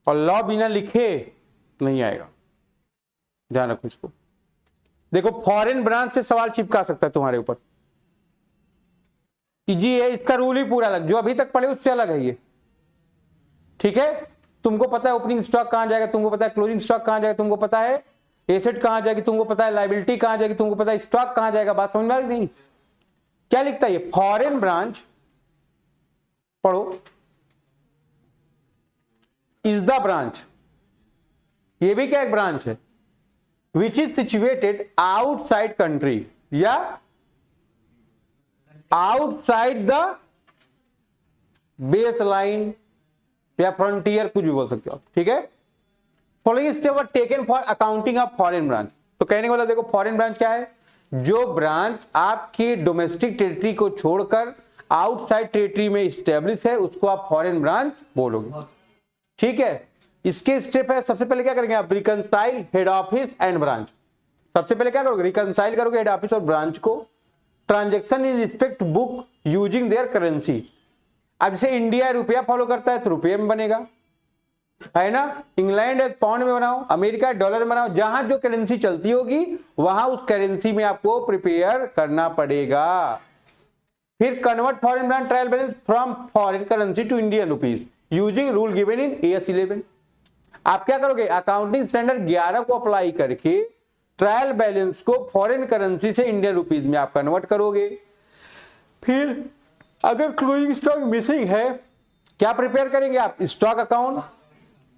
और लॉ बिना लिखे नहीं आएगा, ध्यान रखो इसको। देखो फॉरेन ब्रांच से सवाल चिपका सकता है तुम्हारे ऊपर कि जी ये इसका रूल ही पूरा अलग, जो अभी तक पढ़े उससे अलग है ये, ठीक है। तुमको पता है ओपनिंग स्टॉक कहां जाएगा, तुमको पता है क्लोजिंग स्टॉक कहां जाएगा, तुमको पता है एसेट कहां जाएगी, तुमको पता है लायबिलिटी कहां जाएगी, तुमको पता है स्टॉक कहां जाएगा। बात समझ में आ रही नहीं? क्या लिखता है ये? फॉरेन ब्रांच, पढ़ो, इज द ब्रांच, ये भी क्या एक ब्रांच है, which is situated outside country या आउटसाइड द बेस लाइन या फ्रंटियर, कुछ भी बोल सकते हो आप, ठीक है। Following step were taken for accounting of foreign branch. तो कहने वाला देखो फॉरेन ब्रांच क्या है, जो ब्रांच आपकी डोमेस्टिक टेरिटरी को छोड़कर आउटसाइड टेरिटरी में स्टेब्लिश है उसको आप फॉरेन ब्रांच बोलोगे, ठीक है। इसके स्टेप है, सबसे पहले क्या करेंगे आप, reconcile head office and branch. सबसे पहले क्या करोगे, रिकंसाइल करोगे हेड ऑफिस और ब्रांच को। Transaction in respect book using their currency. अब जैसे इंडिया रुपया फॉलो करता है तो रुपये में बनेगा, है ना। इंग्लैंड है पाउंड में बनाओ, अमेरिका डॉलर में बनाओ, जहां जो करेंसी चलती होगी वहां उस करेंसी में आपको प्रिपेयर करना पड़ेगा। फिर convert foreign branch trial balance from foreign currency to Indian rupees using rule given in AS 11। आप क्या करोगे, अकाउंटिंग स्टैंडर्ड 11 को अप्लाई करके ट्रायल बैलेंस को फॉरेन करेंसी से इंडियन रुपीज में आप कन्वर्ट करोगे। फिर अगर क्लोजिंग स्टॉक मिसिंग है, क्या प्रिपेयर करेंगे आप, स्टॉक अकाउंट,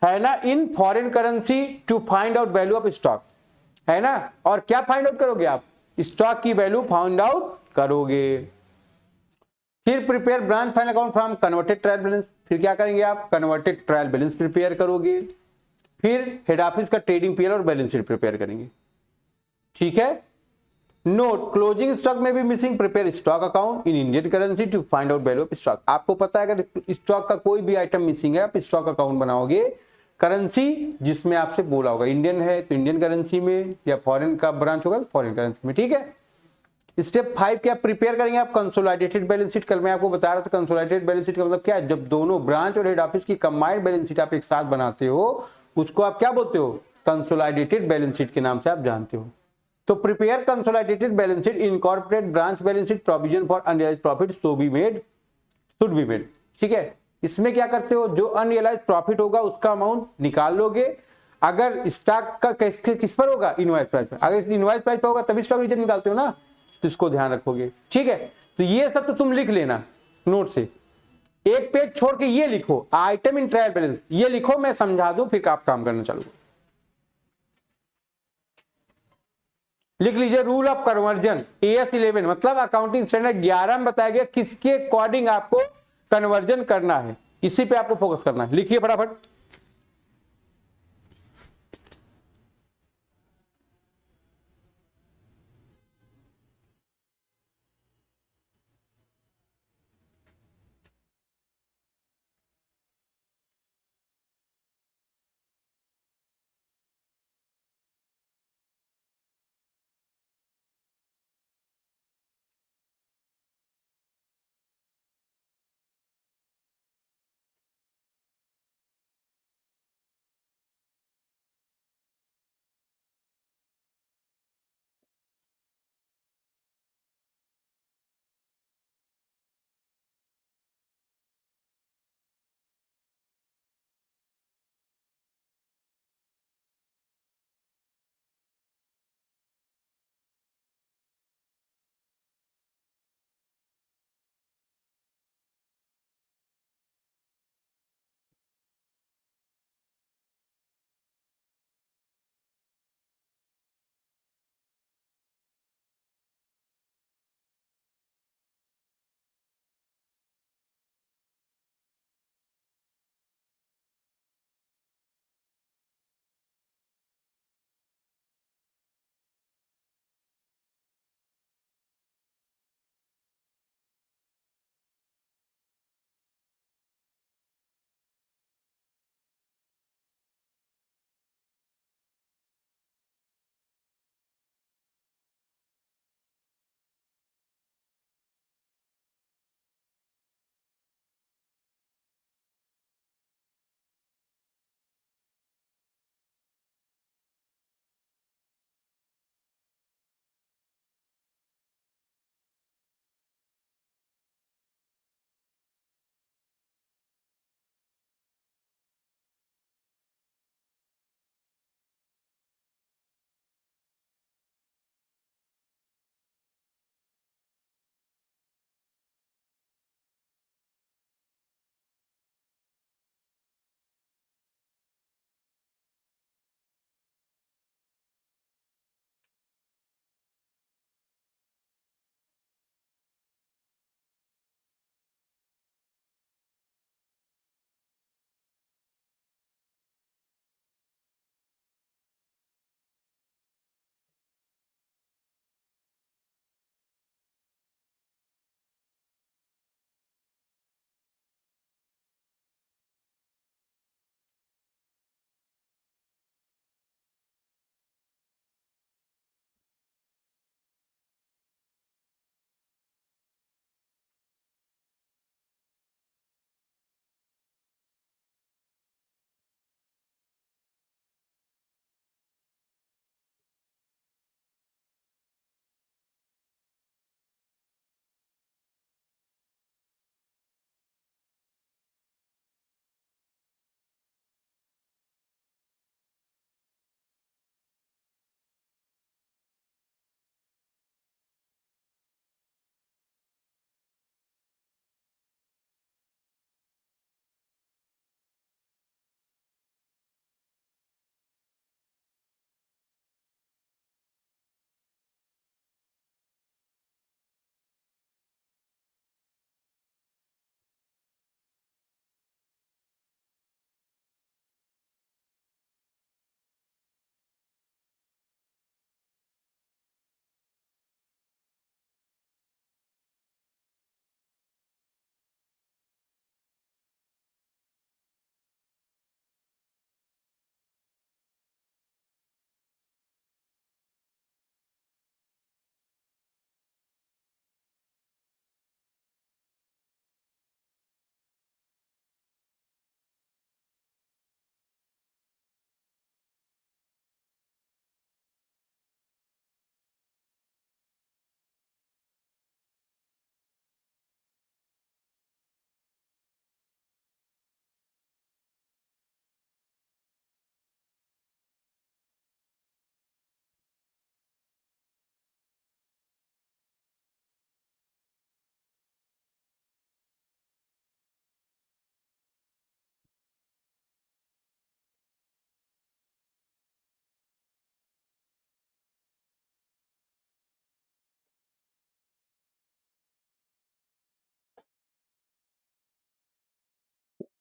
है ना, in foreign currency to find out value of stock, है ना। और क्या फाइंड आउट करोगे आप, स्टॉक की वैल्यू फाइंड आउट करोगे। फिर prepare branch final account from converted trial balance. फिर क्या करेंगे आप, कन्वर्टेड ट्रायल बैलेंस प्रिपेयर करोगे। फिर हेड ऑफिस का ट्रेडिंग पीएल और बैलेंस शीट प्रिपेयर करेंगे, ठीक है। नोट, क्लोजिंग स्टॉक में भी missing, prepare stock account in Indian currency to find out value of stock. आपको पता है अगर स्टॉक का कोई भी आइटम मिसिंग है आप स्टॉक अकाउंट बनाओगे, करेंसी जिसमें आपसे बोला होगा, इंडियन है तो इंडियन करेंसी में, या फॉरेन का ब्रांच होगा तो फॉरेन करेंसी में, ठीक है। स्टेप 5 क्या प्रिपेयर करेंगे आप, कंसोलिडेटेड बैलेंस शीट। कल मैं आपको बता रहा था कंसोलिडेटेड बैलेंस शीट का मतलब क्या है, जब दोनों ब्रांच और हेड ऑफिस की कंबाइंड बैलेंस शीट आप एक साथ बनाते हो उसको आप क्या बोलते हो, कंसोलिडेटेड बैलेंस शीट के नाम से आप जानते हो। तो prepare consolidated balance sheet, incorporate branch balance sheet, provision for unrealised profit so be made, should be made, ठीक है। इसमें क्या करते हो, जो अनरियलाइज्ड प्रॉफिट होगा उसका अमाउंट निकाल लोगे। अगर स्टॉक का किस पर होगा, इनवॉइस प्राइस पर, अगर इनवॉइस प्राइस पर होगा तभी स्टॉक रिजर्व निकालते हो ना, तो इसको ध्यान रखोगे, ठीक है। तो ये सब तो तुम लिख लेना नोट से, एक पेज छोड़ के ये लिखो, आइटम इन ट्रायल बैलेंस ये लिखो, मैं समझा दूं फिर आप काम करना चालू। लिख लीजिए रूल ऑफ कन्वर्जन AS 11, मतलब अकाउंटिंग स्टैंडर्ड 11 में बताया गया किसके अकॉर्डिंग आपको कन्वर्जन करना है, इसी पे आपको फोकस करना है। लिखिए फटाफट।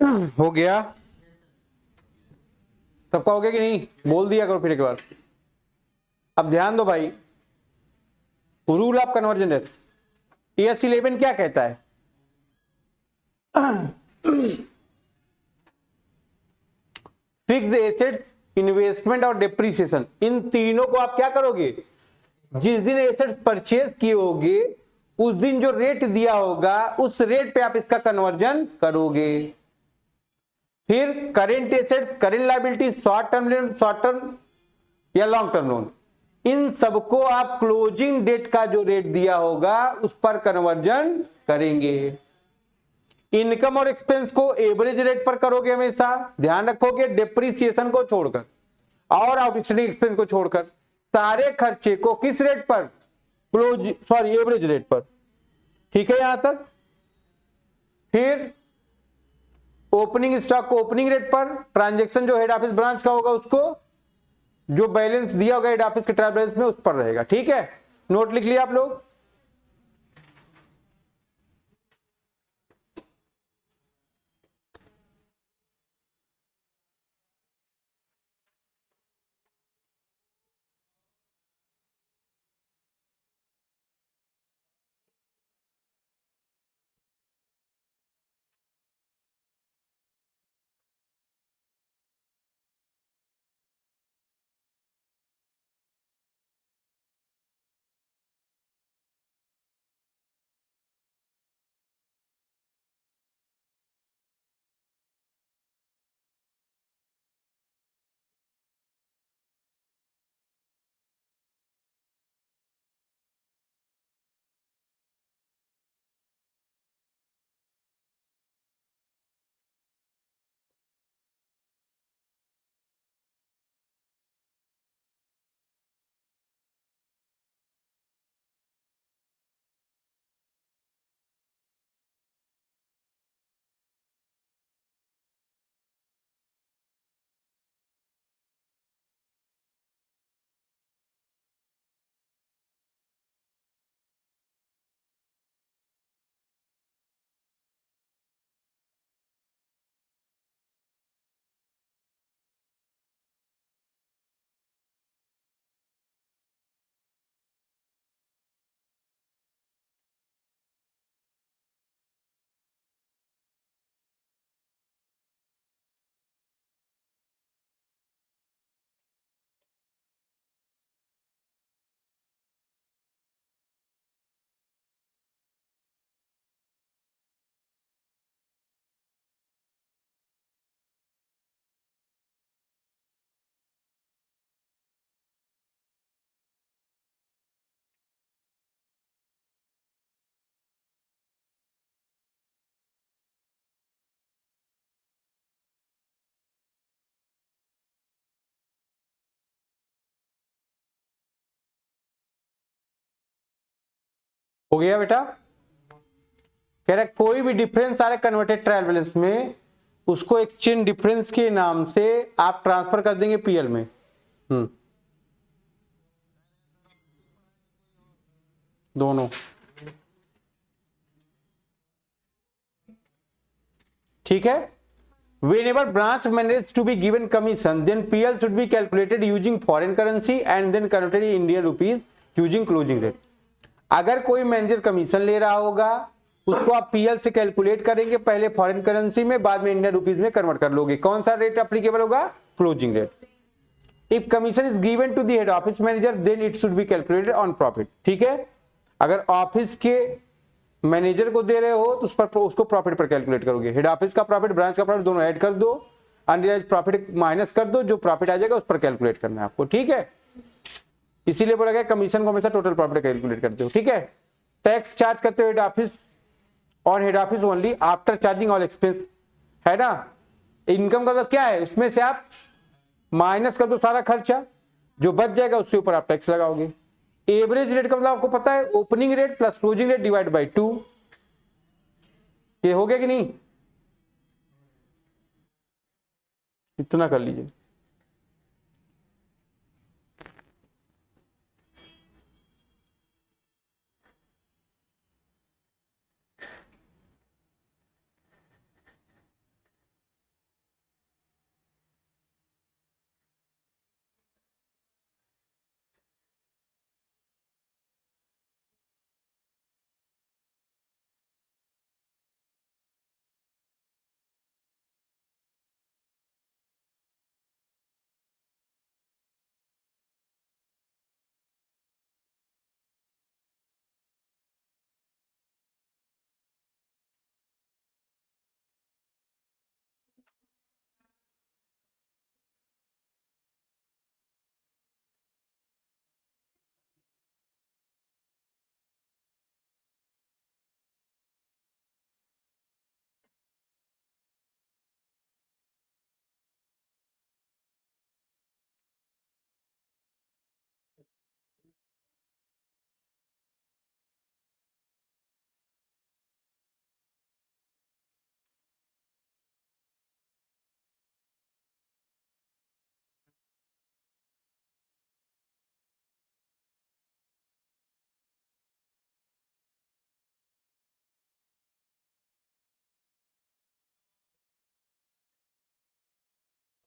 हो गया सबका? हो गया कि नहीं? बोल दिया करो फिर एक बार। अब ध्यान दो भाई, रूल ऑफ कन्वर्जन है। ES 11 क्या कहता है? फिक्स्ड एसेट्स, इन्वेस्टमेंट और डेप्रिसिएशन, इन तीनों को आप क्या करोगे? जिस दिन एसेट्स परचेज किए होगे उस दिन जो रेट दिया होगा उस रेट पे आप इसका कन्वर्जन करोगे। फिर current assets, current liability, short term loan, short term या लॉन्ग टर्म लोन, इन सबको आप क्लोजिंग डेट का जो रेट दिया होगा उस पर कन्वर्जन करेंगे। इनकम और एक्सपेंस को एवरेज रेट पर करोगे हमेशा, ध्यान रखोगे डेप्रिसिएशन को छोड़कर और आउटस्टैंडिंग एक्सपेंस को छोड़कर सारे खर्चे को किस रेट पर? एवरेज रेट पर। ठीक है यहां तक? फिर ओपनिंग स्टॉक को ओपनिंग रेट पर, ट्रांजैक्शन जो हेड ऑफिस ब्रांच का होगा उसको जो बैलेंस दिया होगा हेड ऑफिस के ट्रायल बैलेंस में उस पर रहेगा। ठीक है, नोट लिख लिया आप लोग? हो गया बेटा? कह रहा कोई भी डिफरेंस आ रहा है कन्वर्टेड ट्रायल बैलेंस में, उसको एक्सचेंज डिफरेंस के नाम से आप ट्रांसफर कर देंगे पीएल में। दोनों। ठीक है? Whenever branch managed to be given commission, then PL should be calculated using foreign currency and then converted in Indian rupees using closing rate. अगर कोई मैनेजर कमीशन ले रहा होगा उसको आप पीएल से कैलकुलेट करेंगे, पहले फॉरेन करेंसी में बाद में इंडियन रुपीज में कन्वर्ट कर लोगे। कौन सा रेट एप्लीकेबल होगा? Closing rate. If commission is given to the head office manager then it should be calculated on profit. ठीक है? अगर ऑफिस के मैनेजर को दे रहे हो तो उस पर उसको प्रॉफिट पर कैलकुलेट करोगे। हेड ऑफिस का प्रॉफिट, ब्रांच का प्रॉफिट दोनों ऐड कर दो, अनरियलाइज्ड प्रॉफिट माइनस कर दो, जो प्रॉफिट आ जाएगा उस पर कैलकुलेट करना है आपको। ठीक है? इसीलिए बोला गया कमीशन को हमेशा टोटल प्रॉफिट कैलकुलेट करते हो। ठीक है? टैक्स चार्ज करते हो हेड ऑफिस और head office only after charging all expense, है ना? इनकम का मतलब क्या है? इसमें से आप माइनस कर दो सारा खर्चा, जो बच जाएगा उसके ऊपर आप टैक्स लगाओगे। एवरेज रेट का मतलब आपको पता है, opening rate plus closing rate divide by 2। ये हो गया कि नहीं? इतना कर लीजिए।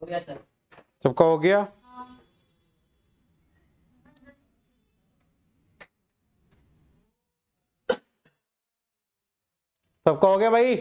हो गया सर। सबका हो गया? सबका हो गया भाई?